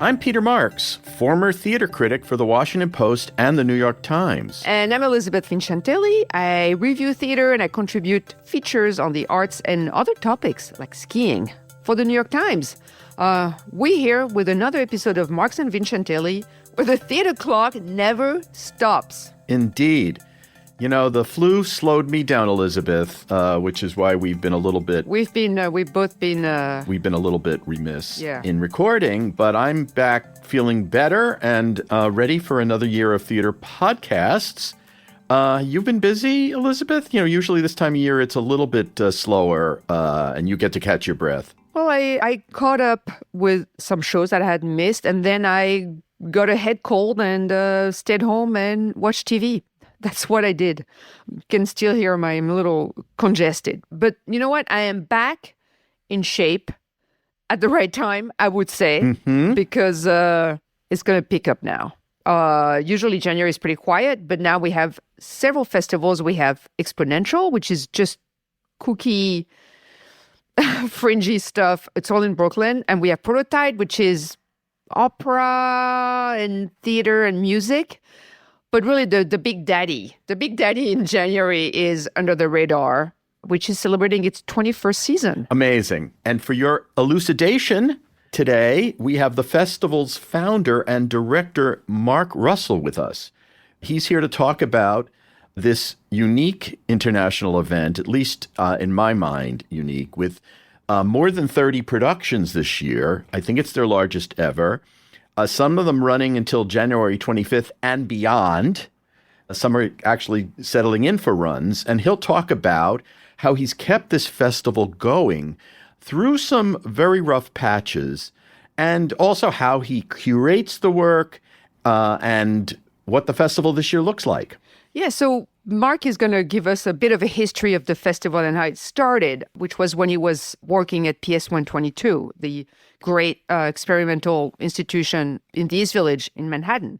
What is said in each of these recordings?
I'm Peter Marks, former theater critic for the Washington Post and the New York Times. And I'm Elizabeth Vincentelli. I review theater and I contribute features on the arts and other topics like skiing for the New York Times. We're here with another episode of Marks and Vincentelli, where the theater clock never stops. Indeed. You know, the flu slowed me down, Elizabeth, which is why we've been a little bit... We've both been... We've been a little bit remiss Yeah. in recording, but I'm back feeling better and ready for another year of theater podcasts. You've been busy, Elizabeth? You know, usually this time of year it's a little bit slower and you get to catch your breath. Well, I caught up with some shows that I had missed, and then I got a head cold and stayed home and watched TV. That's what I did. You can still hear I'm a little congested. But you know what? I am back in shape at the right time, I would say, because it's going to pick up now. Usually January is pretty quiet, but now we have several festivals. We have Exponential, which is just kooky, fringy stuff. It's all in Brooklyn. And we have Prototype, which is opera and theater and music. But really, the big daddy in January is Under the Radar, which is celebrating its 21st season. Amazing. And for your elucidation today, we have the festival's founder and director, Mark Russell, with us. He's here to talk about this unique international event, at least in my mind, unique, with more than 30 productions this year. I think it's their largest ever. Some of them running until January 25th and beyond. Some are actually settling in for runs. And he'll talk about how he's kept this festival going through some very rough patches, and also how he curates the work and what the festival this year looks like. Yeah, so Mark is going to give us a bit of a history of the festival and how it started, which was when he was working at PS 122, the great experimental institution in the East Village in Manhattan.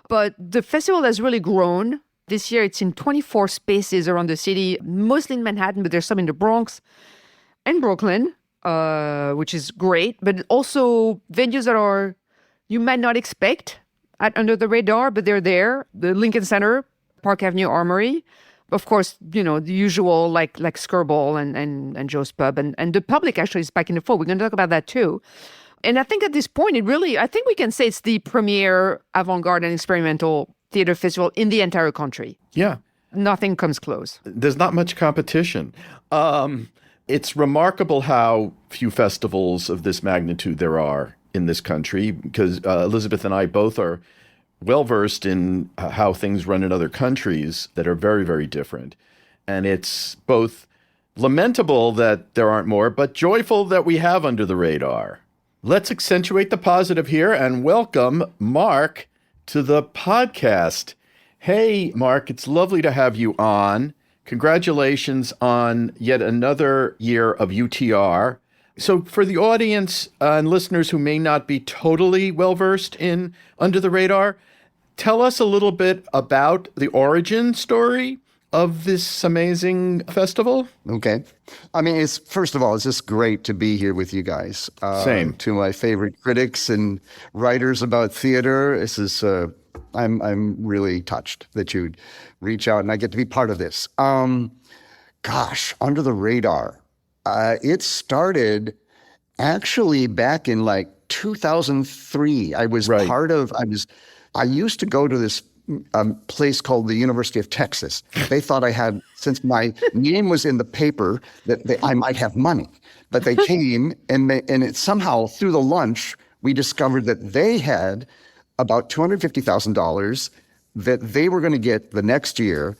But the festival has really grown. This year it's in 24 spaces around the city, mostly in Manhattan, but there's some in the Bronx and Brooklyn, which is great. But also venues that are you might not expect at Under the Radar, but they're there. The Lincoln Center, Park Avenue Armory. Of course, you know, the usual like Skirball and Joe's Pub. And the public actually is back in the fold. We're going to talk about that too. And I think at this point, I think we can say it's the premier avant-garde and experimental theater festival in the entire country. Yeah. Nothing comes close. There's not much competition. It's remarkable how few festivals of this magnitude there are in this country, because Elizabeth and I both are well-versed in how things run in other countries that are very, very different. And it's both lamentable that there aren't more, but joyful that we have Under the Radar. Let's accentuate the positive here and welcome Mark to the podcast. Hey, Mark, it's lovely to have you on. Congratulations on yet another year of UTR. So for the audience and listeners who may not be totally well-versed in Under the Radar, tell us a little bit about the origin story of this amazing festival. Okay. I mean, first of all, it's just great to be here with you guys. Same. To my favorite critics and writers about theater, this is, I'm really touched that you'd reach out and I get to be part of this. Gosh, Under the Radar. It started actually back in like 2003. I was Right. I used to go to this place called the University of Texas. They thought I had, since my name was in the paper, that I might have money. But they came and it somehow through the lunch, we discovered that they had about $250,000 that they were going to get the next year.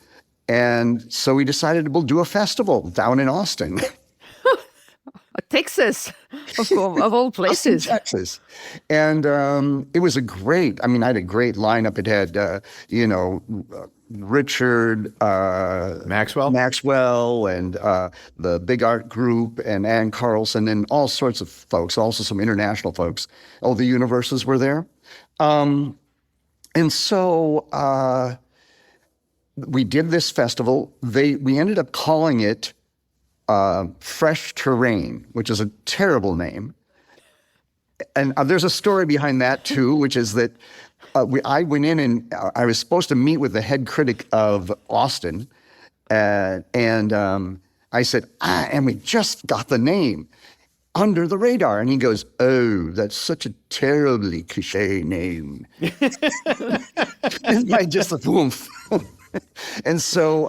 And so we decided we'll do a festival down in Austin. Texas, of all places. Texas. And it was I had a great lineup. It had, Richard Maxwell and the Big Art Group and Ann Carlson and all sorts of folks, also some international folks. All the universes were there. And so we did this festival. We ended up calling it Fresh Terrain, which is a terrible name. And there's a story behind that too, which is that I went in and I was supposed to meet with the head critic of Austin, and I said, and we just got the name, Under the Radar. And he goes, oh, that's such a terribly cliche name. I just like, woof. And so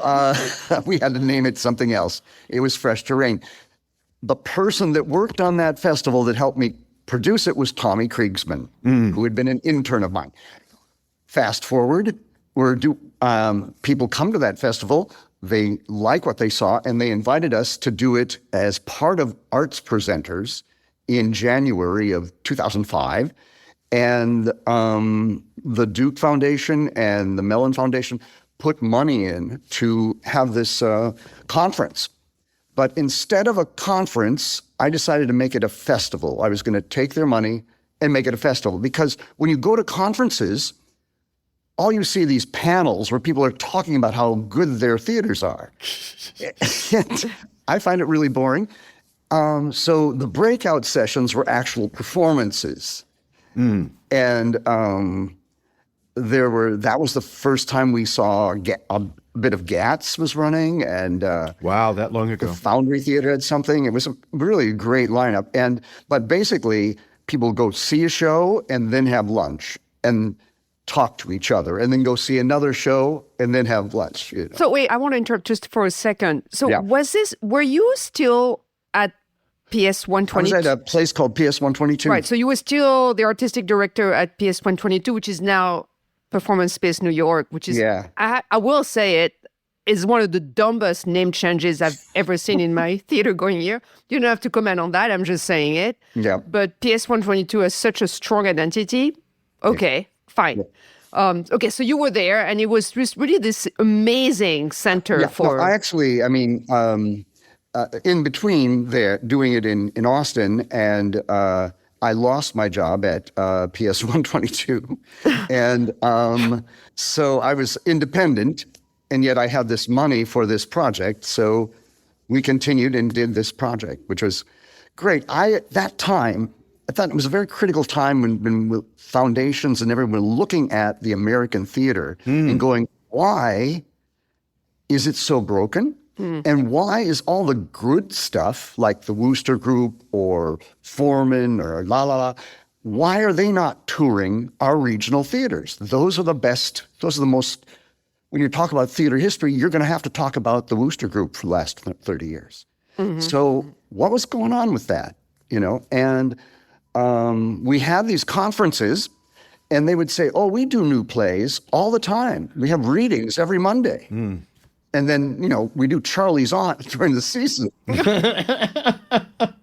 we had to name it something else. It was Fresh Terrain. The person that worked on that festival that helped me produce it was Tommy Kriegsman, who had been an intern of mine. Fast forward, people come to that festival, they like what they saw, and they invited us to do it as part of Arts Presenters in January of 2005. And the Duke Foundation and the Mellon Foundation put money in to have this conference. But instead of a conference, I decided to make it a festival. I was going to take their money and make it a festival. Because when you go to conferences, all you see are these panels where people are talking about how good their theaters are. And I find it really boring. So the breakout sessions were actual performances. And that was the first time we saw a bit of GATS was running, and wow, that long ago. The Foundry Theater had something. It was a really great lineup. But basically, people go see a show and then have lunch and talk to each other, and then go see another show and then have lunch. You know? So wait, I want to interrupt just for a second. So were you still at PS 122? I was at a place called PS 122. Right. So you were still the artistic director at PS 122, which is now Performance Space New York, which is, I will say it, is one of the dumbest name changes I've ever seen in my theater going year. You don't have to comment on that. I'm just saying it. Yeah. But PS 122 has such a strong identity. Okay, fine. Yeah. Okay, so you were there, and it was just really this amazing center for... No, in between there, doing it in Austin, and I lost my job at PS 122. And so I was independent, and yet I had this money for this project. So we continued and did this project, which was great. At that time, I thought it was a very critical time when foundations and everyone were looking at the American theater and going, why is it so broken? And why is all the good stuff, like the Wooster Group or Foreman or why are they not touring our regional theaters? Those are the best, those are the most, when you talk about theater history, you're going to have to talk about the Wooster Group for the last 30 years. So what was going on with that? You know, and we had these conferences, and they would say, oh, we do new plays all the time. We have readings every Monday. And then, you know, we do Charlie's Aunt during the season.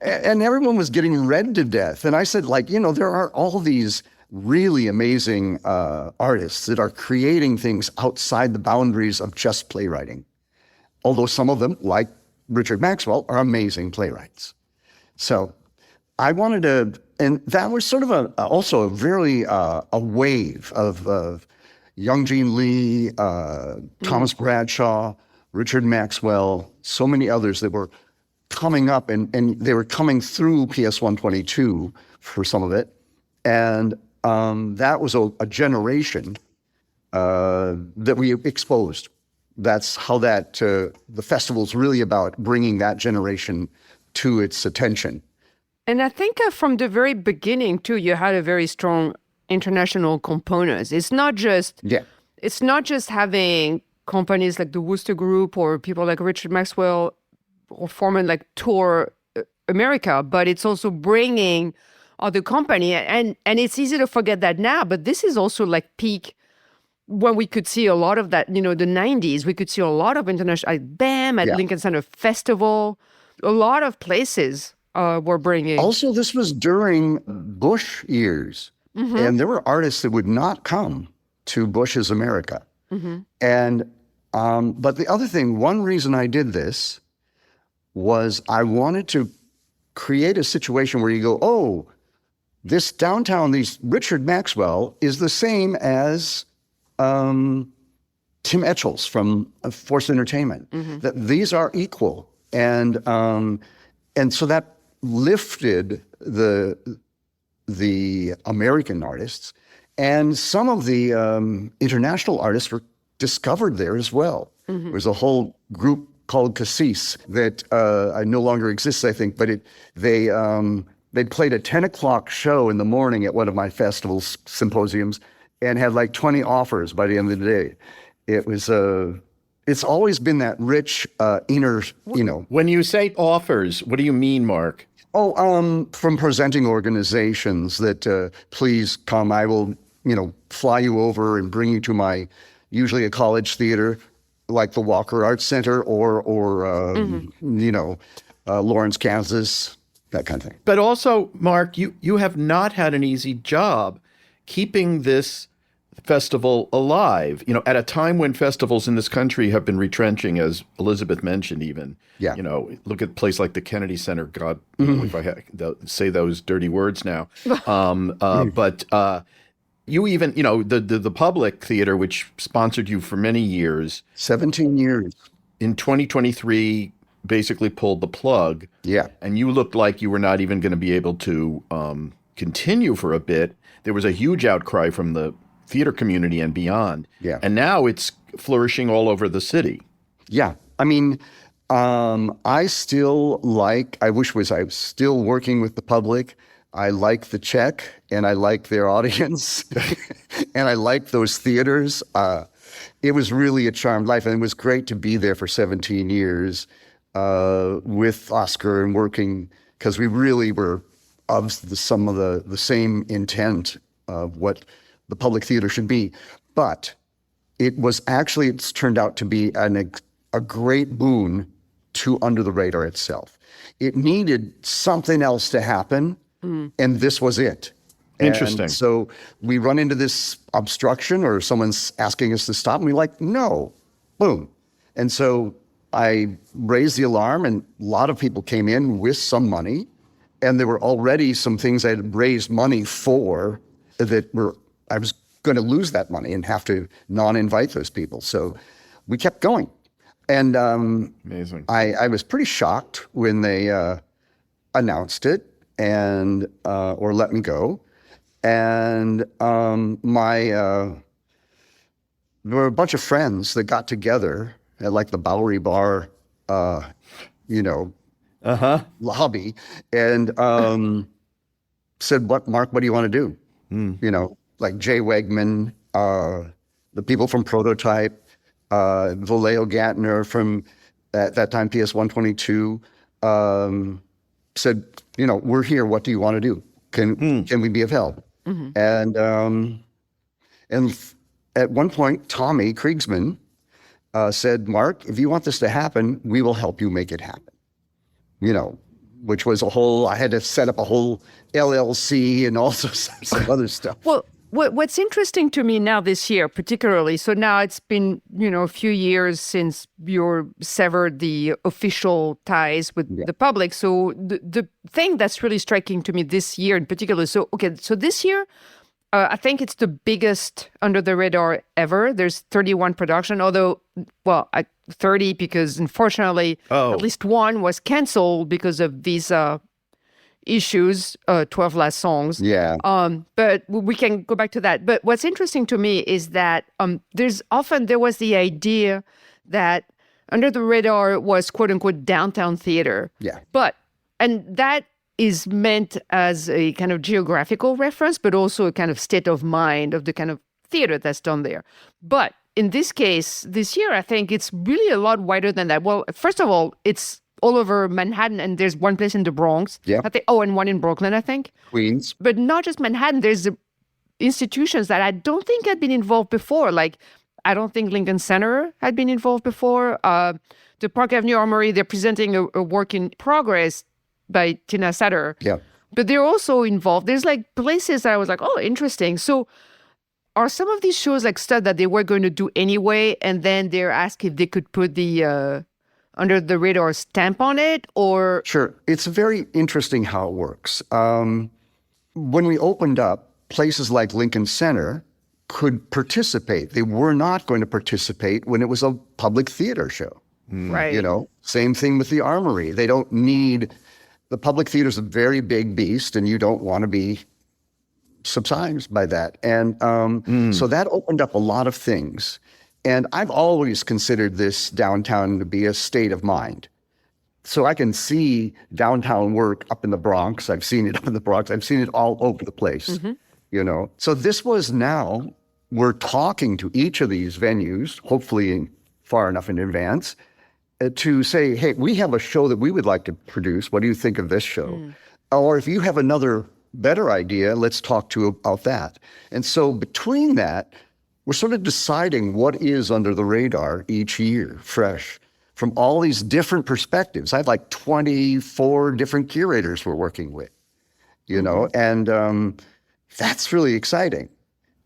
And everyone was getting read to death. And I said, like, you know, there are all these really amazing artists that are creating things outside the boundaries of just playwriting. Although some of them, like Richard Maxwell, are amazing playwrights. So I wanted to, and that was sort of also a very, a wave of Young Jean Lee, Thomas Bradshaw, Richard Maxwell, so many others that were coming up, and they were coming through PS 122 for some of it. And that was a generation that we exposed. That's how the festival's really about bringing that generation to its attention. And I think from the very beginning, too, you had a very strong international components. It's not just having companies like the Wooster Group or people like Richard Maxwell or Foreman like tour America, but it's also bringing other company, and it's easy to forget that now, but this is also like peak when we could see a lot of that, you know, the 90s, we could see a lot of international, like BAM at Lincoln Center Festival, a lot of places were bringing. Also, this was during Bush years. And there were artists that would not come to Bush's America. And, but the other thing, one reason I did this was I wanted to create a situation where you go, oh, this downtown, Richard Maxwell is the same as Tim Etchells from Force Entertainment, that these are equal. And so that lifted the American artists, and some of the international artists were discovered there as well. There was a whole group called Cassis that no longer exists, I think, but they played a 10 o'clock show in the morning at one of my festivals, symposiums, and had like 20 offers by the end of the day. It was it's always been that rich inner, When you say offers, what do you mean, Mark? from presenting organizations that please come, I will, fly you over and bring you to my, usually a college theater like the Walker Arts Center or Lawrence, Kansas, that kind of thing. But also, Mark, you have not had an easy job keeping this festival alive, at a time when festivals in this country have been retrenching, as Elizabeth mentioned, even. Yeah. Look at a place like the Kennedy Center. God, if I say those dirty words now. But you even, the public theater, which sponsored you for many years. 17 years. In 2023, basically pulled the plug. Yeah. And you looked like you were not even going to be able to continue for a bit. There was a huge outcry from the theater community and beyond. Yeah. And now it's flourishing all over the city. Yeah. I mean, I still I wish I was still working with the public. I like the check and I like their audience and I like those theaters. It was really a charmed life, and it was great to be there for 17 years with Oscar and working, because we really were of some of the same intent of what the public theater should be. But it's turned out to be a great boon to Under the Radar itself. It needed something else to happen, and this was it. Interesting. And so we run into this obstruction, or someone's asking us to stop, and we're like, no, boom. And so I raised the alarm, and a lot of people came in with some money, and there were already some things I had raised money for I was going to lose that money and have to non-invite those people. So we kept going. And amazing. I was pretty shocked when they announced it or let me go. And there were a bunch of friends that got together at like the Bowery Bar, lobby, and said, Mark, what do you want to do? Like Jay Wegman, the people from Prototype, Vallejo Gantner from at that time PS 122, said, we're here. What do you want to do? Can we be of help? And at one point, Tommy Kriegsman said, Mark, if you want this to happen, we will help you make it happen. Which was I had to set up a whole LLC and also some other stuff. Well, what's interesting to me now this year, particularly, so now it's been, a few years since you severed the official ties with the public. So the thing that's really striking to me this year in particular, so this year, I think it's the biggest Under the Radar ever. There's 31 production, although, 30 because unfortunately, at least one was canceled because of visa issues, 12 Last Songs. Yeah. But we can go back to that. But what's interesting to me is that there was the idea that Under the Radar was quote unquote downtown theater. Yeah. And that is meant as a kind of geographical reference, but also a kind of state of mind of the kind of theater that's done there. But in this case, this year, I think it's really a lot wider than that. Well, first of all, it's all over Manhattan, and there's one place in the Bronx. Yeah. And one in Brooklyn, I think. Queens. But not just Manhattan. There's institutions that I don't think had been involved before. Like, I don't think Lincoln Center had been involved before. The Park Avenue Armory, they're presenting a work in progress by Tina Satter. Yeah. But they're also involved. There's like places that I was like, oh, interesting. So are some of these shows like stuff that they were going to do anyway, and then they're asked if they could put the Under the Radar stamp on it, or? Sure. It's very interesting how it works. When we opened up, places like Lincoln Center could participate. They were not going to participate when it was a public theater show. Right. Same thing with the Armory. They don't need, the public theater is a very big beast, and you don't want to be subsides by that. And so that opened up a lot of things. And I've always considered this downtown to be a state of mind. So I can see downtown work up in the Bronx. I've seen it up in the Bronx. I've seen it all over the place, So this was now, we're talking to each of these venues, hopefully far enough in advance, to say, hey, we have a show that we would like to produce. What do you think of this show? Or if you have another better idea, let's talk to you about that. And so between that, we're sort of deciding what is under the radar each year, fresh, from all these different perspectives. I have like 24 different curators we're working with, and that's really exciting.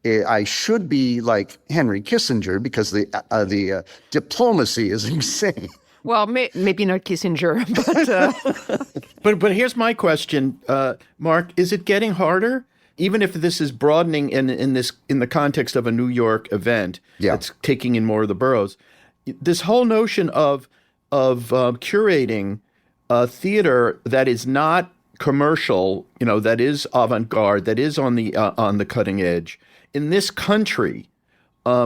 I should be like Henry Kissinger because the diplomacy is insane. Well, maybe not Kissinger, but But here's my question, Mark: is it getting harder, even if this is broadening in the context of a New York event that's taking in more of the boroughs? This whole notion of curating a theater that is not commercial, that is avant-garde, that is on the cutting edge in this country,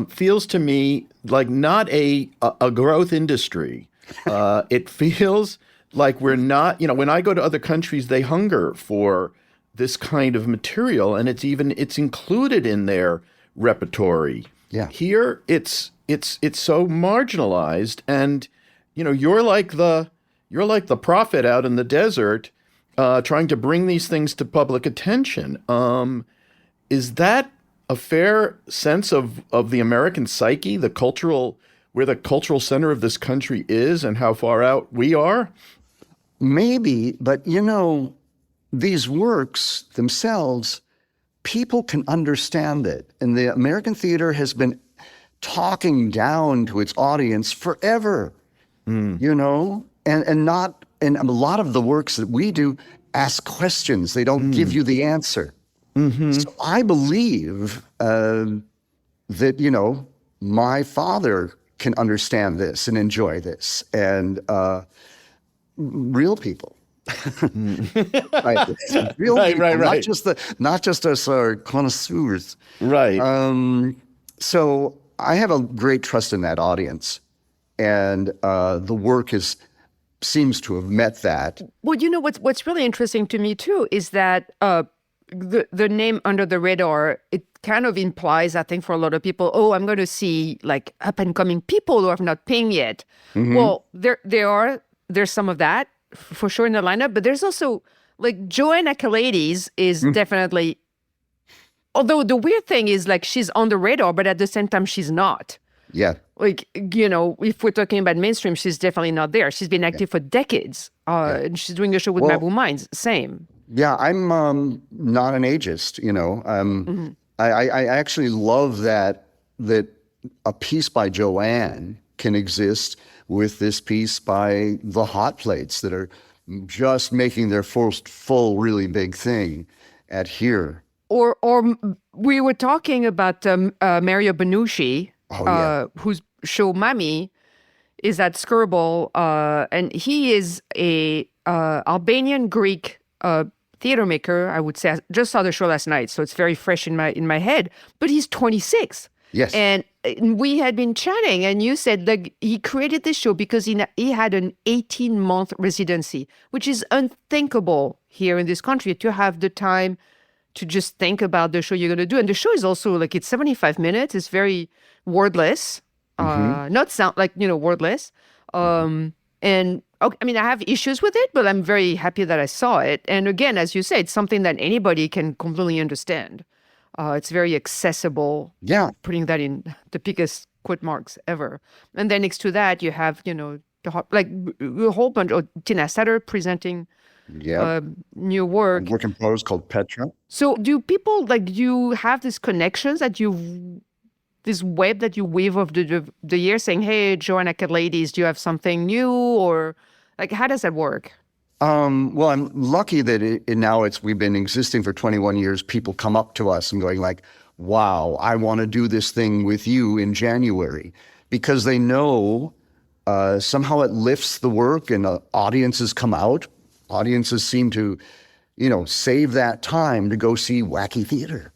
feels to me like not a growth industry. It feels like we're not, when I go to other countries, they hunger for this kind of material, and it's included in their repertory. Yeah. Here, it's so marginalized, and you're like the prophet out in the desert, trying to bring these things to public attention. Is that a fair sense of the American psyche, where the cultural center of this country is, and how far out we are? Maybe, but these works themselves, people can understand it. And the American theater has been talking down to its audience forever, and a lot of the works that we do ask questions. They don't give you the answer. So I believe that, my father can understand this and enjoy this, and real people. Right. Real people, right. Not just us connoisseurs. Right. So I have a great trust in that audience, and the work seems to have met that. Well, what's really interesting to me too is that the name Under the Radar, it kind of implies, I think, for a lot of people, I'm going to see like up and coming people who are not paying yet. Well, there's some of that for sure in the lineup, but there's also like Joanna Kalades is definitely. Although the weird thing is like she's on the radar, but at the same time she's not. Yeah. Like, if we're talking about mainstream, she's definitely not there. She's been active for decades. And she's doing a show with Mabu Minds. Same. Yeah, I'm not an ageist, I actually love that a piece by Joanne can exist with this piece by the Hot Plates that are just making their first full, really big thing at here. Or we were talking about Mario Benucci, whose show Mami is at Skirball, and he is a Albanian Greek theater maker. I would say I just saw the show last night, so it's very fresh in my head. But he's 26. Yes, and we had been chatting, and you said that he created this show because he had an 18-month residency, which is unthinkable here in this country to have the time to just think about the show you're going to do. And the show is also like, it's 75 minutes. It's very wordless, not sound like, wordless. And I mean, I have issues with it, but I'm very happy that I saw it. And again, as you say, it's something that anybody can completely understand. It's very accessible. Yeah. Putting that in the biggest quote marks ever. And then next to that, you have, a whole bunch of Tina Satter presenting new work. A work in prose called Petra. So do people, you have these connections this web that you weave of the year saying, hey, Joanna Kalades, do you have something new? Or how does that work? Well, I'm lucky that we've been existing for 21 years. People come up to us and going like, wow, I want to do this thing with you in January, because they know somehow it lifts the work and audiences come out. Audiences seem to, save that time to go see wacky theater,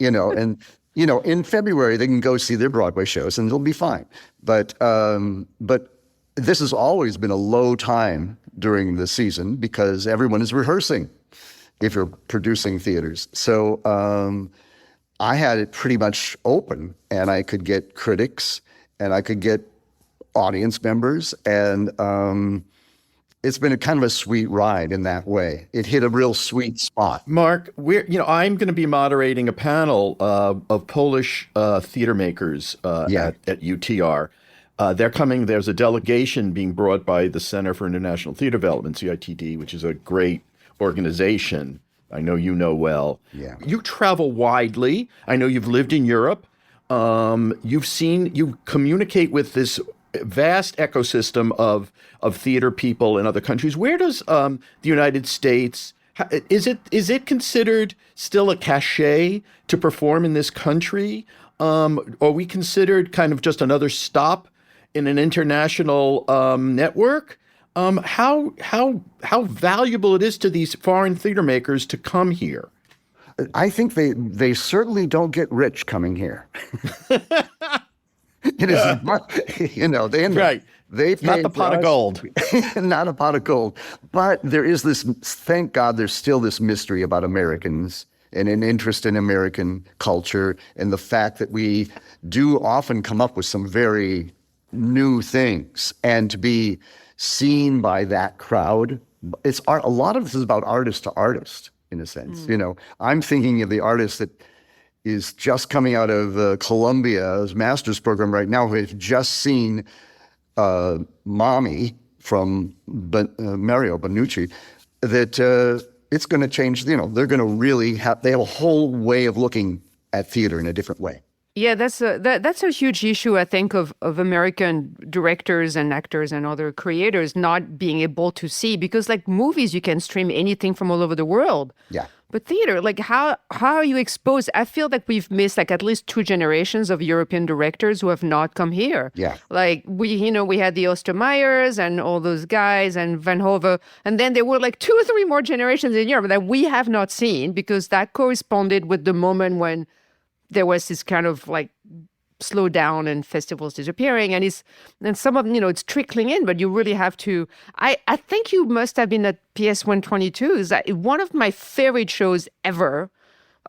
and in February they can go see their Broadway shows and it'll be fine. But this has always been a low time during the season because everyone is rehearsing if you're producing theaters. So I had it pretty much open, and I could get critics and I could get audience members, and it's been a kind of a sweet ride in that way. It hit a real sweet spot. Mark, I'm going to be moderating a panel of Polish theater makers at UTR. They're coming. There's a delegation being brought by the Center for International Theater Development, CITD, which is a great organization. I know you know well. Yeah. You travel widely. I know you've lived in Europe. You communicate with this vast ecosystem of theater people in other countries. Where does the United States, is it considered still a cachet to perform in this country? Are we considered kind of just another stop in an international network? How valuable it is to these foreign theater makers to come here? I think they certainly don't get rich coming here. It is, Right. They not the pot of gold. Not a pot of gold. But there is this, thank God, there's still this mystery about Americans and an interest in American culture, and the fact that we do often come up with some very new things, and to be seen by that crowd. It's art. A lot of this is about artist to artist, in a sense. I'm thinking of the artist that is just coming out of Columbia's master's program right now, who have just seen Mommy from Mario Bonucci, that it's going to change. They're going to really they have a whole way of looking at theater in a different way. Yeah, that's a huge issue, I think, of American directors and actors and other creators not being able to see, because like movies, you can stream anything from all over the world. Yeah. But theater, like how are you exposed? I feel like we've missed like at least 2 generations of European directors who have not come here. Yeah. Like we had the Ostermeyers and all those guys and Van Hove, and then there were like 2 or 3 more generations in Europe that we have not seen, because that corresponded with the moment when there was this kind of like slow down and festivals disappearing, and some of it's trickling in, but you really have to. I think you must have been at PS 122. Is that one of my favorite shows ever?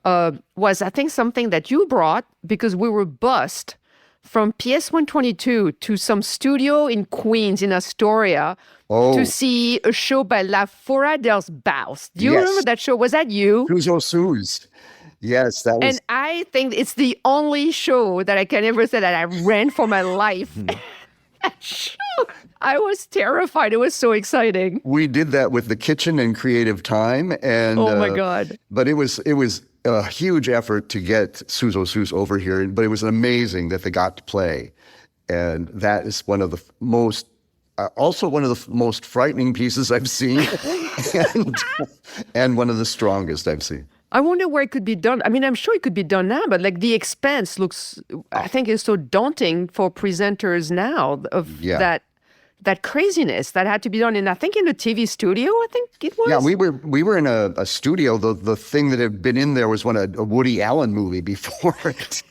Was I think something that you brought, because we were bused from PS 122 to some studio in Queens in Astoria to see a show by La Fora dels Baus. Do you remember that show? Was that you? Suze. Yes, that was. And I think it's the only show that I can ever say that I ran for my life. That show, I was terrified. It was so exciting. We did that with the kitchen and Creative Time, and oh my God! But it was a huge effort to get Suze over here. But it was amazing that they got to play, and that is one of the most. Also one of the most frightening pieces I've seen, and one of the strongest I've seen. I wonder where it could be done. I mean, I'm sure it could be done now, but like the expense looks, I think, is so daunting for presenters now of that craziness that had to be done in, I think, in a TV studio, I think it was. Yeah, we were in a studio. The thing that had been in there was a Woody Allen movie before it,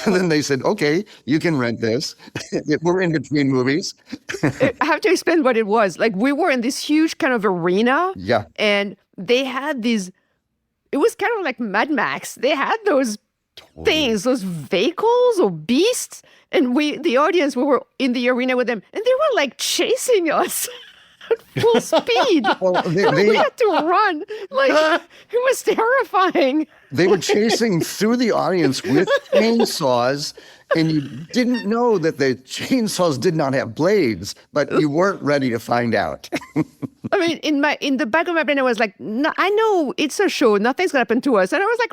And then they said, okay, you can rent this. We're in between movies. I have to explain what it was. Like we were in this huge kind of arena. Yeah. And they had these, it was kind of like Mad Max. They had those things, those vehicles or beasts. And the audience, we were in the arena with them, and they were like chasing us at full speed. Well, we had to run. Like, it was terrifying. They were chasing through the audience with chainsaws, and you didn't know that the chainsaws did not have blades, but you weren't ready to find out. I mean, in the back of my brain, I was like, no, I know it's a show. Nothing's going to happen to us. And I was like,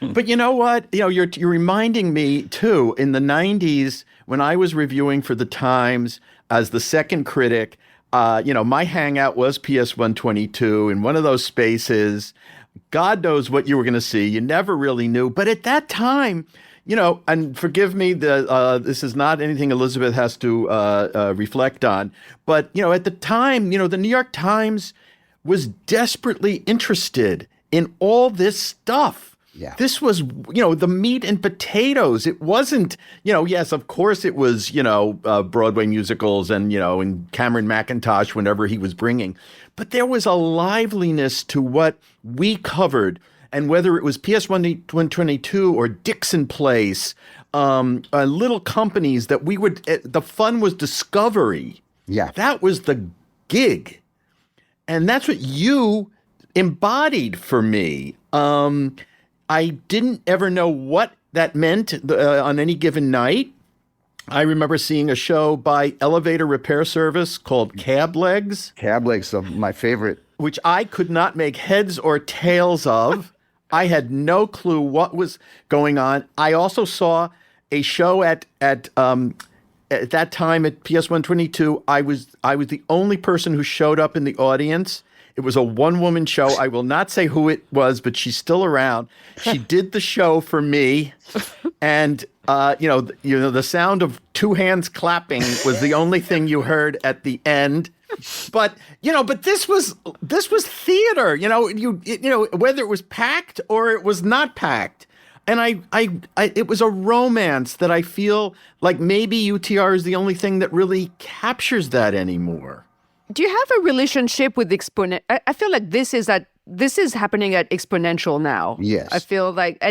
run! But you know what? You're reminding me, too, in the 90s, when I was reviewing for The Times as the second critic, my hangout was PS 122 in one of those spaces. God knows what you were going to see. You never really knew. But at that time, and forgive me, this is not anything Elizabeth has to reflect on, but, at the time, the New York Times was desperately interested in all this stuff. Yeah. This was, the meat and potatoes. It wasn't, yes, of course it was, Broadway musicals and Cameron McIntosh whenever he was bringing. But there was a liveliness to what we covered. And whether it was PS 122 or Dixon Place, little companies that we would, the fun was discovery. Yeah. That was the gig. And that's what you embodied for me. I didn't ever know what that meant on any given night. I remember seeing a show by Elevator Repair Service called Cab Legs. Cab Legs, my favorite. Which I could not make heads or tails of. I had no clue what was going on. I also saw a show at that time at PS 122. I was the only person who showed up in the audience. It was a one-woman show. I will not say who it was, but she's still around. She did the show for me, and the sound of two hands clapping was the only thing you heard at the end. But this was theater. Whether it was packed or it was not packed. And it was a romance that I feel like maybe UTR is the only thing that really captures that anymore. Do you have a relationship with Exponent? I feel like this is happening at Exponential now. Yes. I feel like,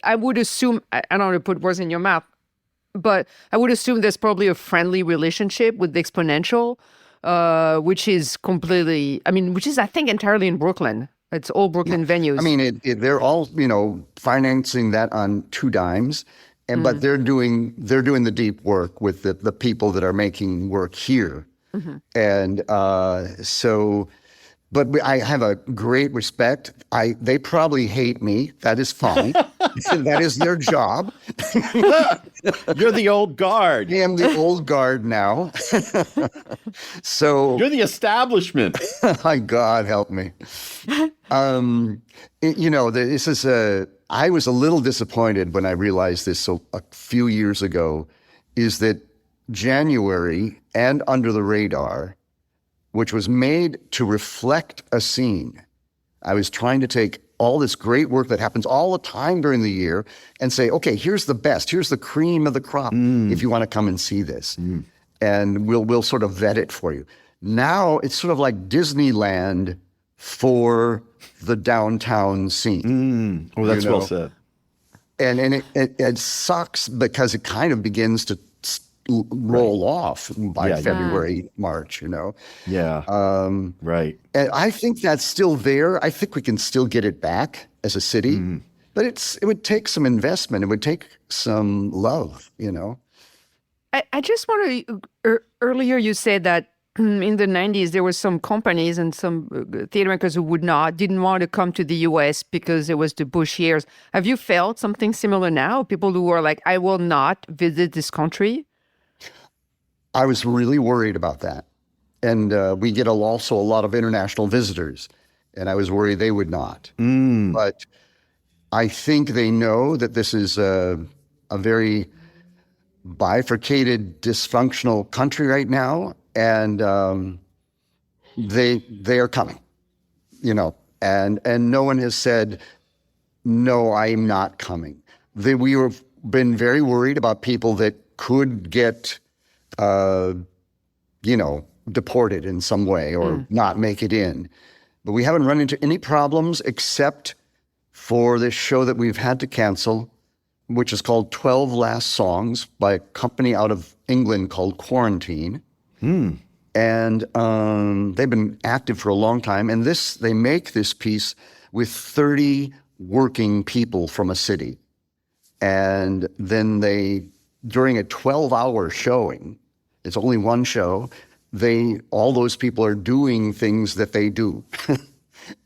I would assume, I don't want to put words in your mouth, but I would assume there's probably a friendly relationship with Exponential, which is I think entirely in Brooklyn. It's all Brooklyn venues. I mean, they're all, financing that on two dimes. But they're doing the deep work with the people that are making work here. Mm-hmm. And but I have a great respect. They probably hate me. That is fine. That is their job. You're the old guard. I am the old guard now. So you're the establishment. My God, help me. This is I was a little disappointed when I realized this a few years ago, is that January and Under the Radar, which was made to reflect a scene. I was trying to take all this great work that happens all the time during the year and say, okay, here's the best, here's the cream of the crop if you want to come and see this. And we'll sort of vet it for you. Now it's sort of like Disneyland for the downtown scene. Oh, that's well said. And it sucks because it kind of begins to roll off by February, March, Yeah. Right. And I think that's still there. I think we can still get it back as a city, but it would take some investment. It would take some love, I just want to, earlier you said that in the 90s, there were some companies and some theater makers who didn't want to come to the US because it was the Bush years. Have you felt something similar now? People who are like, I will not visit this country? I was really worried about that. And we get also a lot of international visitors, and I was worried they would not. But I think they know that this is a very bifurcated, dysfunctional country right now, and they are coming, and no one has said, no, I'm not coming. We have been very worried about people that could get deported in some way or not make it in. But we haven't run into any problems except for this show that we've had to cancel, which is called 12 Last Songs by a company out of England called Quarantine. And they've been active for a long time. And they make this piece with 30 working people from a city. And then during a 12-hour showing, it's only one show, all those people are doing things that they do.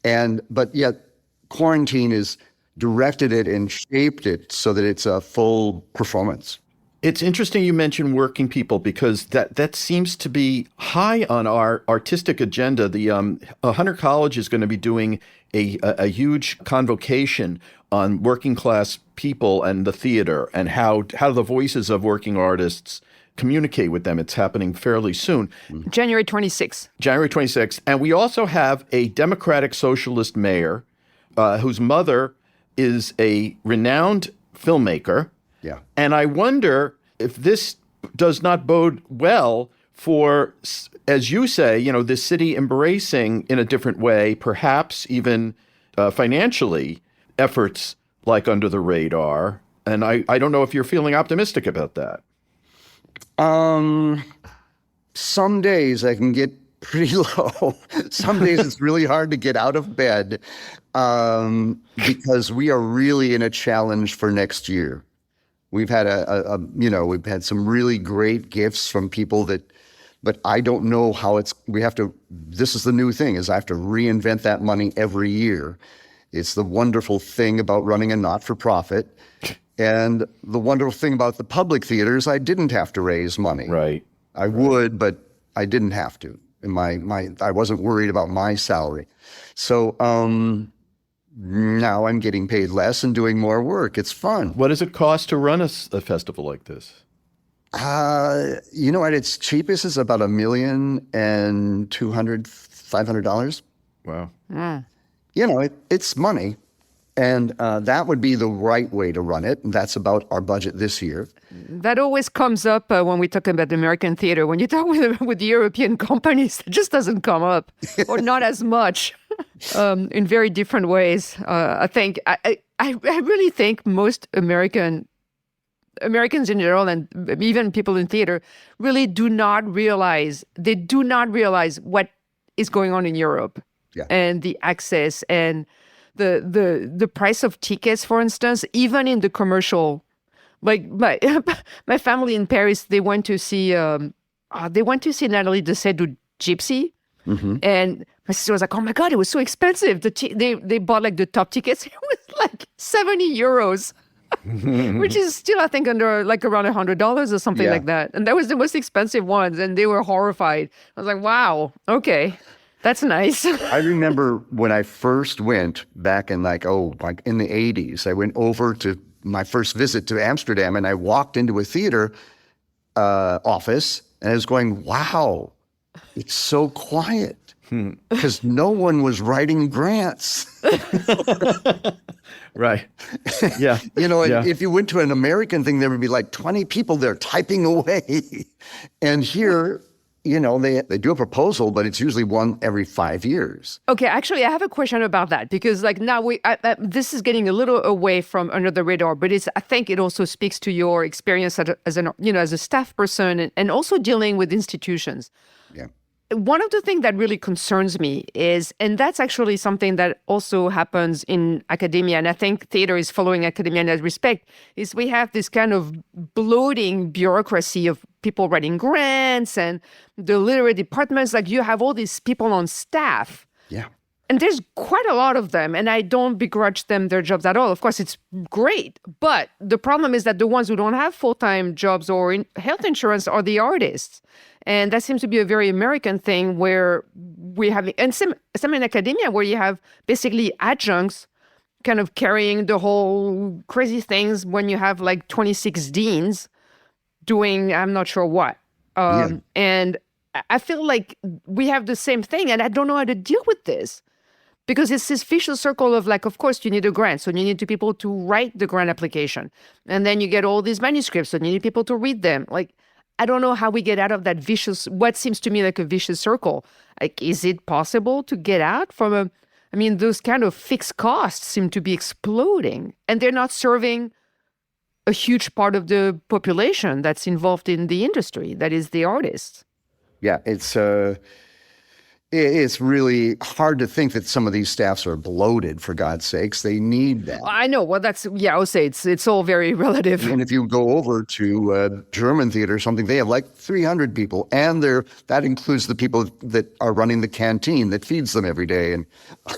But yet Quarantine has directed it and shaped it so that it's a full performance. It's interesting you mention working people because that seems to be high on our artistic agenda. The Hunter College is going to be doing a huge convocation on working class people and the theater and how the voices of working artists communicate with them. It's happening fairly soon. January 26th. January 26th. And we also have a Democratic Socialist mayor whose mother is a renowned filmmaker. Yeah. And I wonder if this does not bode well for, as you say, this city embracing in a different way, perhaps even financially, efforts like Under the Radar. And I don't know if you're feeling optimistic about that. Some days I can get pretty low. Some days it's really hard to get out of bed because we are really in a challenge for next year. We've had we've had some really great gifts from people but I don't know how this is the new thing, is I have to reinvent that money every year. It's the wonderful thing about running a not-for-profit. And the wonderful thing about the public theaters, I didn't have to raise money. Right. I would, but I didn't have to. And I wasn't worried about my salary. So now I'm getting paid less and doing more work. It's fun. What does it cost to run a festival like this? You know, at its cheapest is about $1,200,500. Wow. It's money. And that would be the right way to run it. And that's about our budget this year. That always comes up when we talk about American theater. When you talk with European companies, it just doesn't come up, or not as much, in very different ways. I really think most Americans in general, and even people in theater, really do not realize what is going on in Europe, and the access and the price of tickets, for instance, even in the commercial. Like my family in Paris, they went to see Nathalie Dessay Gypsy, and my sister was like, "Oh my God, it was so expensive." They bought like the top tickets. It was like 70 euros, which is still, I think, under like around $100 or something like that. And that was the most expensive ones, and they were horrified. I was like, "Wow, okay, that's nice." I remember when I first went back in like in the 80s, I went over to my first visit to Amsterdam, and I walked into a theater office, and I was going, "Wow, it's so quiet," because no one was writing grants. Right. Yeah. If you went to an American thing, there would be like 20 people there typing away, and here, they do a proposal, but it's usually one every 5 years. Okay, actually, I have a question about that, because like now this is getting a little away from Under the Radar, but I think it also speaks to your experience as a staff person and also dealing with institutions. Yeah. One of the things that really concerns me is, and that's actually something that also happens in academia, and I think theater is following academia in that respect, is we have this kind of bloating bureaucracy of people writing grants and the literary departments. Like, you have all these people on staff. Yeah. And there's quite a lot of them, and I don't begrudge them their jobs at all. Of course, it's great. But the problem is that the ones who don't have full-time jobs or health insurance are the artists. And that seems to be a very American thing, where we have, and some in academia, where you have basically adjuncts kind of carrying the whole crazy things when you have like 26 deans doing I'm not sure what. And I feel like we have the same thing, and I don't know how to deal with this. Because it's this vicious circle of like, of course, you need a grant. So you need people to write the grant application. And then you get all these manuscripts. So you need people to read them. Like, I don't know how we get out of that what seems to me like a vicious circle. Like, is it possible to get out from those kind of fixed costs seem to be exploding. And they're not serving a huge part of the population that's involved in the industry, that is the artists. Yeah, it's really hard to think that some of these staffs are bloated, for God's sakes. They need that. I know. Well, I would say it's all very relative. And if you go over to German theater or something, they have like 300 people. And that includes the people that are running the canteen that feeds them every day. And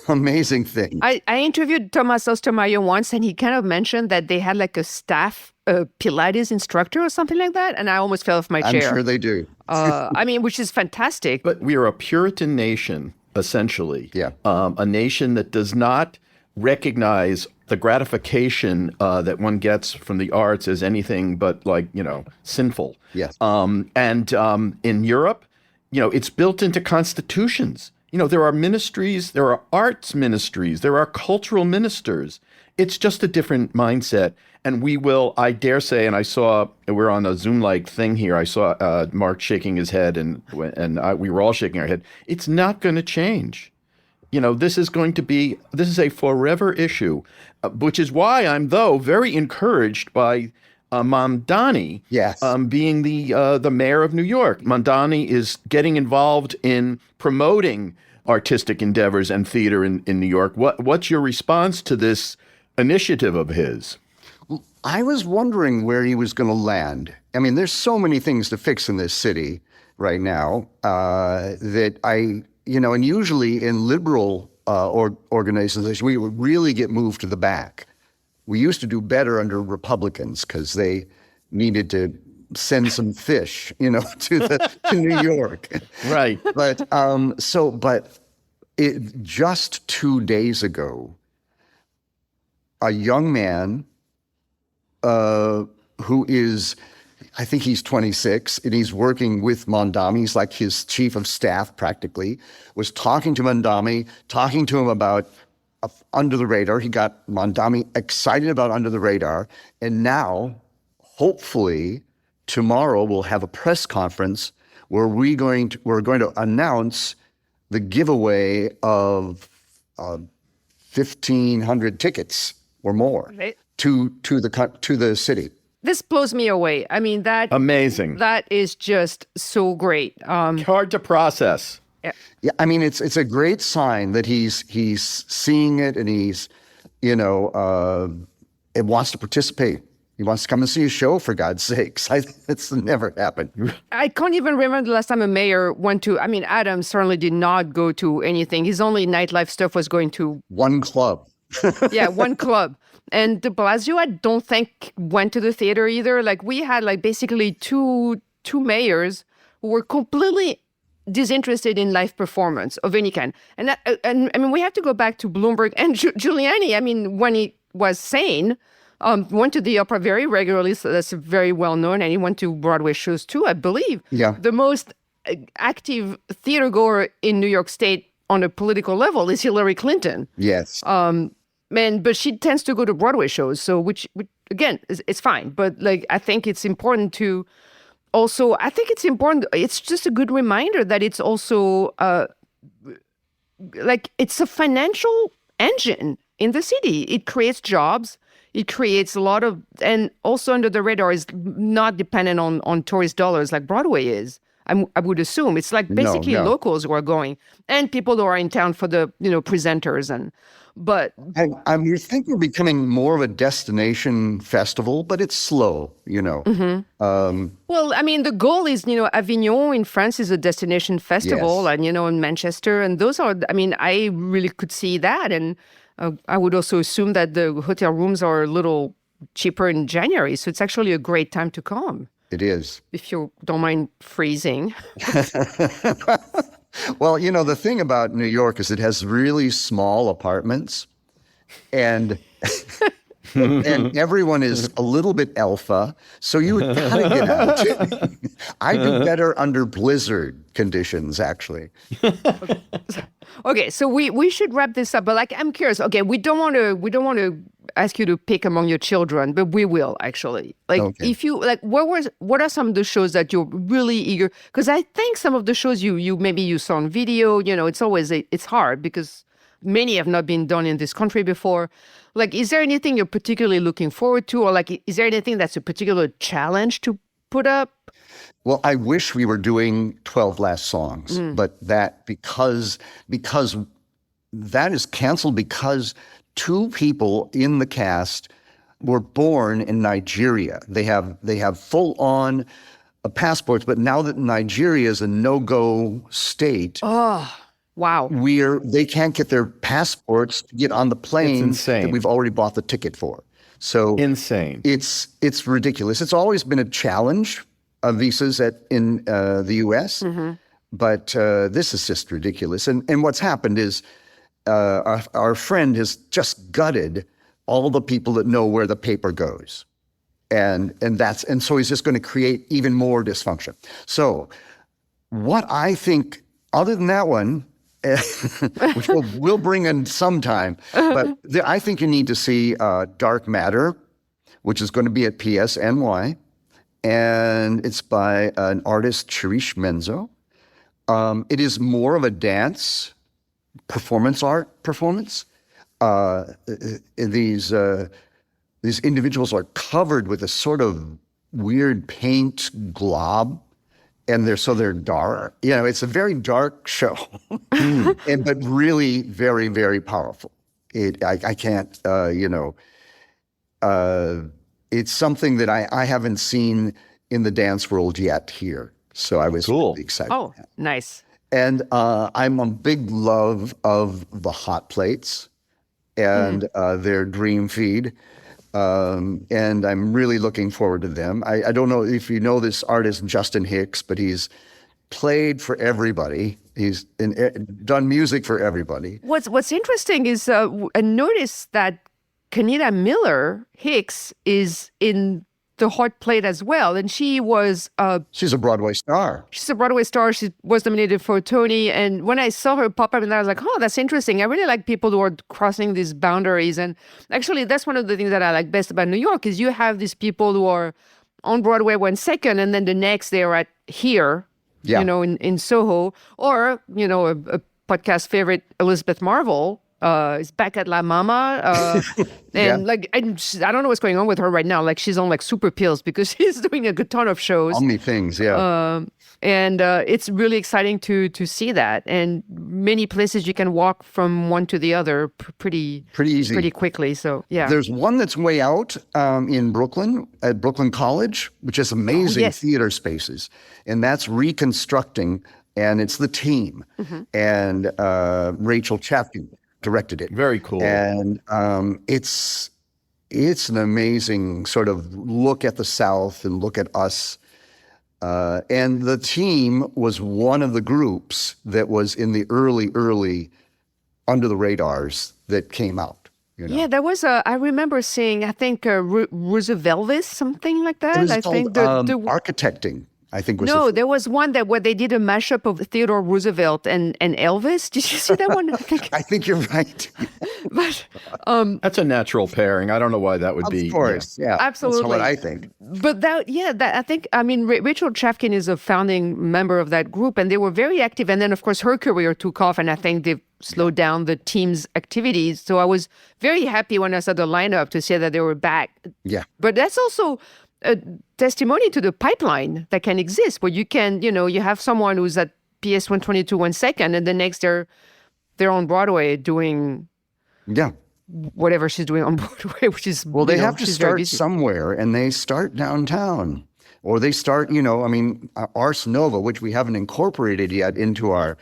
amazing thing. I interviewed Thomas Ostermeyer once, and he kind of mentioned that they had like a staff Pilates instructor or something like that. And I almost fell off my chair. I'm sure they do. Which is fantastic. But we are a Puritan nation, essentially. Yeah. A nation that does not recognize the gratification that one gets from the arts is anything but sinful. Yes. And in Europe, it's built into constitutions. There are ministries, there are arts ministries, there are cultural ministers. It's just a different mindset. And we will, I dare say, and I saw, we're on a Zoom-like thing here. I saw Mark shaking his head and we were all shaking our head. It's not going to change. This is a forever issue, which is why I'm, though, very encouraged by Mamdani Yes. being the mayor of New York. Mamdani is getting involved in promoting artistic endeavors and theater in New York. What's your response to this initiative of his? I was wondering where he was going to land. I mean, there's so many things to fix in this city right now and usually in liberal organizations, we would really get moved to the back. We used to do better under Republicans because they needed to send some fish, to New York. Right. But just 2 days ago, a young man who is, I think he's 26, and he's working with Mamdani. He's like his chief of staff practically, was talking to Mamdani, talking to him about Under the Radar. He got Mamdani excited about Under the Radar. And now, hopefully, tomorrow we'll have a press conference where we're going to announce the giveaway of 1,500 tickets or more to the city. This blows me away. I mean, that amazing. That is just so great. Hard to process. Yeah, I mean, it's a great sign that he's seeing it and he's, it wants to participate. He wants to come and see a show, for God's sakes. It's never happened. I can't even remember the last time a mayor went to, Adam certainly did not go to anything. His only nightlife stuff was going to one club. Yeah, one club. And de Blasio, I don't think, went to the theater either. We had basically two mayors who were completely disinterested in live performance of any kind. And we have to go back to Bloomberg and Giuliani. When he was sane, went to the opera very regularly, so that's very well known. And he went to Broadway shows too, I believe. Yeah. The most active theater goer in New York State on a political level is Hillary Clinton. Yes. But she tends to go to Broadway shows, so which again, it's fine. But I think it's important to also, it's just a good reminder that it's also it's a financial engine in the city. It creates jobs. It creates a lot of, and also Under the Radar is not dependent on tourist dollars like Broadway is. I would assume it's basically locals who are going and people who are in town for the presenters you think we're becoming more of a destination festival, but it's slow, Mm-hmm. Well, the goal is, Avignon in France is a destination festival, yes. And, in Manchester. And those are, I really could see that. And I would also assume that the hotel rooms are a little cheaper in January. So it's actually a great time to come. It is. If you don't mind freezing. Well, the thing about New York is it has really small apartments and and everyone is a little bit alpha, so you gotta get out. I do better under blizzard conditions, actually. Okay, so we should wrap this up. But I'm curious. Okay, we don't want to ask you to pick among your children, but we will actually. Okay. If you what are some of the shows that you're really eager? Because I think some of the shows you saw on video. It's hard because many have not been done in this country before. Is there anything you're particularly looking forward to, or is there anything that's a particular challenge to put up? Well, I wish we were doing 12 Last Songs, but that because that is canceled because two people in the cast were born in Nigeria. They have full-on passports, but now that Nigeria is a no-go state, Wow. they can't get their passports to get on the plane that we've already bought the ticket for. So insane. It's ridiculous. It's always been a challenge of visas in the U.S., but this is just ridiculous. And what's happened is our friend has just gutted all the people that know where the paper goes. And so he's just going to create even more dysfunction. So what I think, other than that one, which we'll bring in sometime, but I think you need to see Dark Matter, which is going to be at PSNY, and it's by an artist, Cherish Menzo. It is more of a dance, art performance. These individuals are covered with a sort of weird paint glob, and they're dark. It's a very dark show, but really very, very powerful. I can't, it's something that I haven't seen in the dance world yet here. So I was really excited. Oh, nice. And I'm a big love of the Hot Plates and their Dream Feed. And I'm really looking forward to them. I don't know if you know this artist, Justin Hicks, but he's played for everybody. He's done music for everybody. What's interesting is I noticed that Kenita Miller Hicks is in the Hot Plate as well, and she's a Broadway star. She's a Broadway star. She was nominated for a Tony, and when I saw her pop up, and I was like, "Oh, that's interesting." I really like people who are crossing these boundaries, and actually, that's one of the things that I like best about New York is you have these people who are on Broadway 1 second, and then the next they're at here, in Soho, or a podcast favorite, Elizabeth Marvel. Is back at La Mama, and I don't know what's going on with her right now. Like she's on like super pills because she's doing a good ton of shows. How many things, and it's really exciting to see that. And many places you can walk from one to the other pretty easy, pretty quickly. So there's one that's way out in Brooklyn at Brooklyn College, which is amazing theater spaces, and that's reconstructing. And it's the team and Rachel Chapkin directed it. Very cool. And it's an amazing sort of look at the South and look at us. And the team was one of the groups that was in the early under the radars that came out. Yeah, there was I remember seeing, I think, Rooseveltvis, something like that. It was I called think Architecting. I think was there was one where they did a mashup of Theodore Roosevelt and Elvis. Did you see that one? I think you're right. But that's a natural pairing. I don't know why that would be. Of course, yeah, absolutely. That's what I think. But I think Rachel Chapkin is a founding member of that group, and they were very active. And then, of course, her career took off, and I think they've slowed down the team's activities. So I was very happy when I saw the lineup to see that they were back. Yeah, but that's also a testimony to the pipeline that can exist, where you can, you have someone who's at PS 122 1 second, and the next they're on Broadway doing whatever she's doing on Broadway, which is they have to start somewhere, and they start downtown, or they start, Ars Nova, which we haven't incorporated yet into our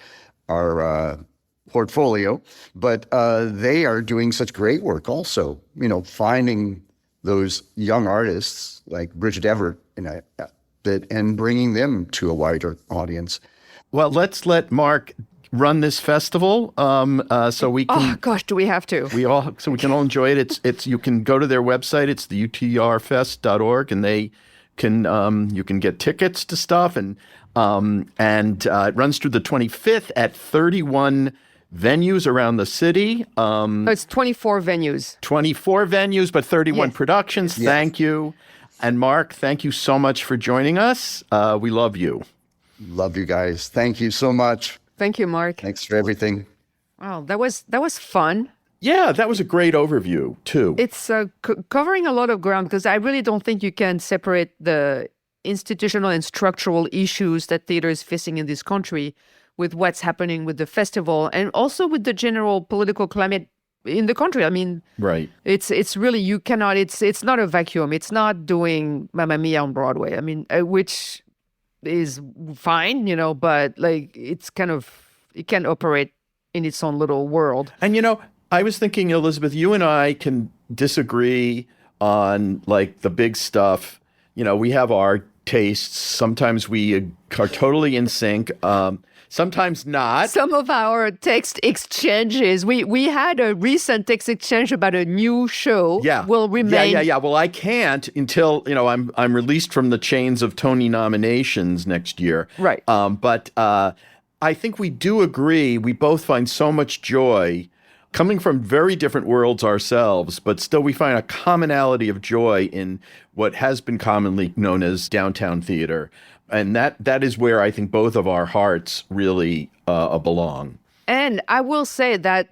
portfolio, but they are doing such great work also, finding those young artists like Bridget Everett and bringing them to a wider audience. Well, let's let Mark run this festival, so we can. Oh gosh, do we have to? So we can all enjoy it. It's you can go to their website. It's the utrfest.org, and they can you can get tickets to stuff, and it runs through the 25th at 31 venues around the city. It's 24 venues. 24 venues, but 31 productions. Yes. Thank you. And Mark, thank you so much for joining us. We love you. Love you guys. Thank you so much. Thank you, Mark. Thanks for everything. Wow, that was fun. Yeah, that was a great overview, too. It's covering a lot of ground, because I really don't think you can separate the institutional and structural issues that theater is facing in this country with what's happening with the festival, and also with the general political climate in the country. I mean, right. It's really, you cannot, it's not a vacuum. It's not doing Mamma Mia on Broadway. I mean, which is fine, but like, it's kind of, it can operate in its own little world. And, I was thinking, Elizabeth, you and I can disagree on like the big stuff. We have our tastes. Sometimes we are totally in sync. sometimes not. Some of our text exchanges, we had a recent text exchange about a new show. Yeah. Will remain. Yeah. Well, I can't until, I'm released from the chains of Tony nominations next year. Right. But I think we do agree. We both find so much joy coming from very different worlds ourselves, but still we find a commonality of joy in what has been commonly known as downtown theater. And that is where I think both of our hearts really belong. And I will say that,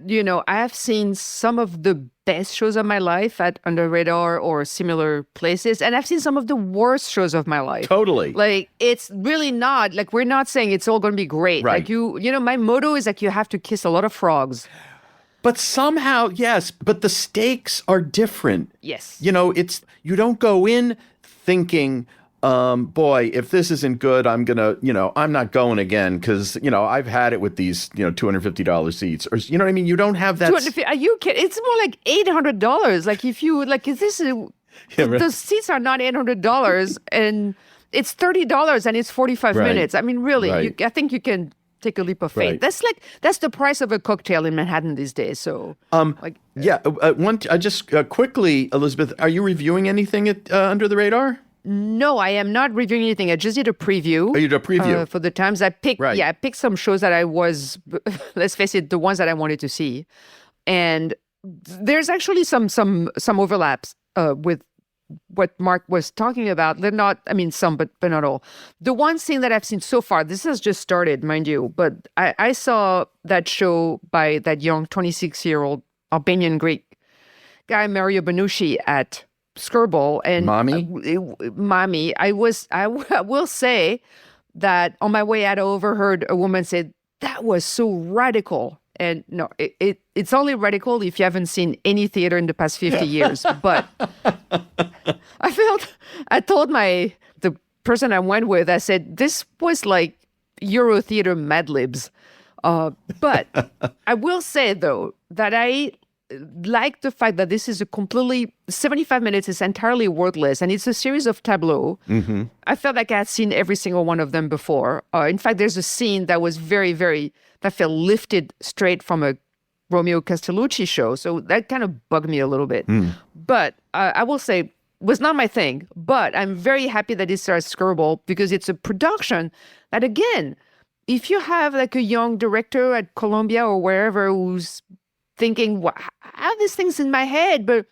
I have seen some of the best shows of my life at Under Radar or similar places. And I've seen some of the worst shows of my life. Totally. Like, it's really not, like, we're not saying it's all going to be great. Right. Like, my motto is like, you have to kiss a lot of frogs. But somehow, yes, but the stakes are different. Yes. You don't go in thinking, boy, if this isn't good, I'm not going again because, I've had it with these, $250 seats. Or, you know what I mean? You don't have that. Are you kidding? It's more like $800. Like, if you, like, is this, the seats are not $800 and it's $30 and it's 45 Right. minutes. I mean, really, Right. I think you can take a leap of faith. Right. That's the price of a cocktail in Manhattan these days. So, quickly, Elizabeth, are you reviewing anything at Under the Radar? no, I am not reviewing anything. I just did a preview. Oh, you did a preview for the Times. I picked, Right. I picked some shows that I was, let's face it, the ones that I wanted to see, and there's actually some overlaps with what Mark was talking about. They're not, some, but not all. The one thing that I've seen so far, this has just started, mind you, but I saw that show by that young 26-year-old Albanian Greek guy, Mario Benushi, at Skirball. And Mommy, I will say that on my way out, I overheard a woman say, that was so radical. And no, it's only radical if you haven't seen any theater in the past 50 years. But I told the person I went with, I said, this was like Euro theater Mad Libs. But I will say, though, that I like the fact that this is a completely 75 minutes is entirely wordless, and it's a series of tableaux. Mm-hmm. I felt like I had seen every single one of them before. In fact, there's a scene that was very, very, that felt lifted straight from a Romeo Castellucci show. So that kind of bugged me a little bit. But I will say, was not my thing. But I'm very happy that it starts Skirball because it's a production that, again, if you have like a young director at Columbia or wherever who's thinking, well, I have these things in my head, but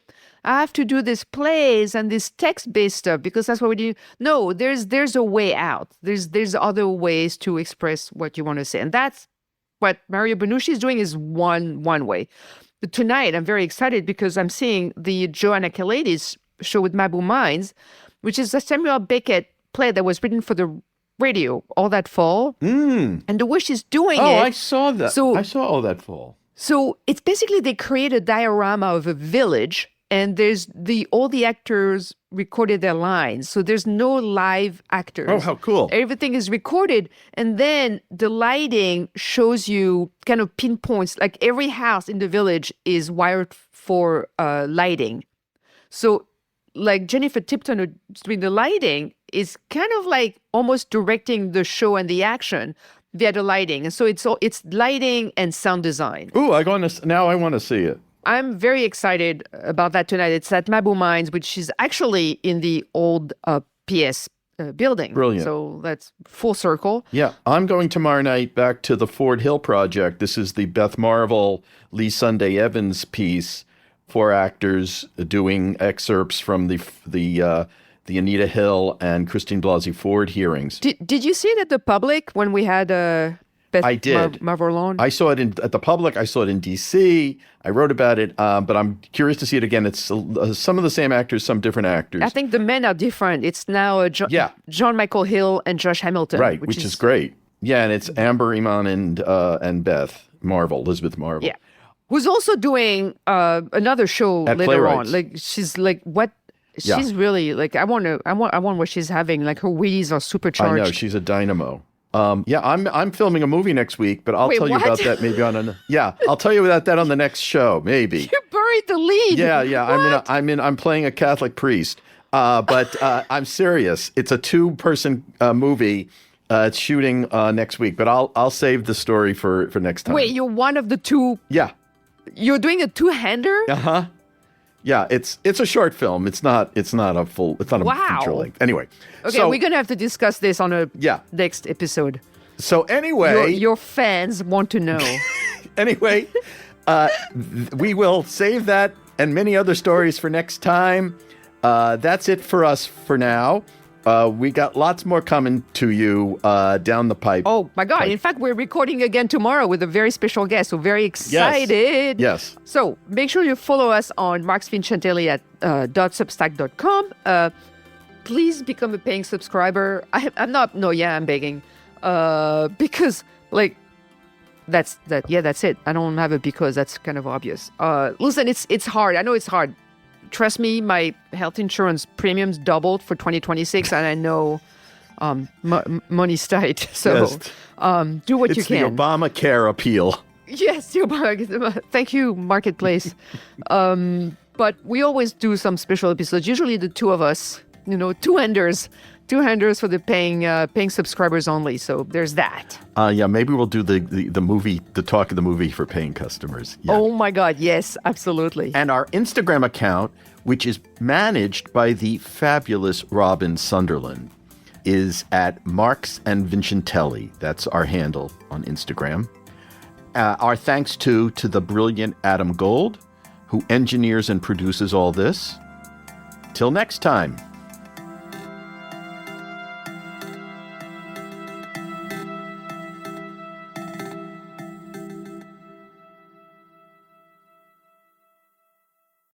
I have to do these plays and this text-based stuff because that's what we do. No, there's a way out. There's other ways to express what you want to say. And that's what Mario Benushi is doing is one way. But tonight, I'm very excited because I'm seeing the Joanna Kalades show with Mabu Mines, which is a Samuel Beckett play that was written for the radio all that fall. And the way she's doing it. Oh, I saw that. So, I saw all that fall. So it's basically they create a diorama of a village, and there's all the actors recorded their lines. So there's no live actors. Oh, how cool. Everything is recorded. And then the lighting shows you kind of pinpoints, like every house in the village is wired for lighting. So like Jennifer Tipton who's doing the lighting is kind of like almost directing the show and the action via the lighting. And so it's lighting and sound design. Ooh, now I want to see it. I'm very excited about that tonight. It's at Mabu Mines, which is actually in the old PS building. Brilliant. So that's full circle. Yeah, I'm going tomorrow night back to the Ford Hill Project. This is the Beth Marvel, Lee Sunday Evans piece. 4 actors doing excerpts from the Anita Hill and Christine Blasey Ford hearings. Did you see it at the Public when we had Beth I did. Marvolon? I saw it at the Public. I saw it in D.C. I wrote about it, but I'm curious to see it again. It's some of the same actors, some different actors. I think the men are different. It's now John Michael Hill and Josh Hamilton. Right, which is great. Yeah, and it's Amber Iman and Beth Marvel, Elizabeth Marvel. Yeah. Who's also doing another show at later Playwrights. on. Like she's like what she's really like I want what she's having. Like her wheeze are supercharged. I know, she's a dynamo. I'm filming a movie next week, but I'll tell you about that maybe I'll tell you about that on the next show, maybe. You buried the lead. Yeah. I'm playing a Catholic priest. But I'm serious. It's a 2-person movie It's shooting next week, but I'll save the story for next time. Wait, you're one of the two. Yeah. You're doing a two-hander? Uh-huh. Yeah, it's a short film. It's not a Wow. feature length. Anyway. Okay, so, we're going to have to discuss this on a Yeah. next episode. So anyway, Your fans want to know. anyway, we will save that and many other stories for next time. That's it for us for now. We got lots more coming to you down the pipe. Oh, my God. In fact, we're recording again tomorrow with a very special guest. So very excited. Yes. So make sure you follow us on Mark Svinchentelli at .substack.com. Please become a paying subscriber. I'm begging. Because, like, that's it. I don't have it because that's kind of obvious. Listen, it's hard. I know it's hard. Trust me, my health insurance premiums doubled for 2026, and I know money's tight. So Yes. Do what you It's the can. Obamacare appeal. Yes, thank you, Marketplace. But we always do some special episodes. Usually the two of us, two-handers for the paying subscribers only. So there's that. Yeah, maybe we'll do the movie, the talk of the movie for paying customers. Yeah. Oh my God, yes, absolutely. And our Instagram account, which is managed by the fabulous Robin Sunderland, is at Marks and Vincentelli. That's our handle on Instagram. Our thanks to the brilliant Adam Gold, who engineers and produces all this. Till next time.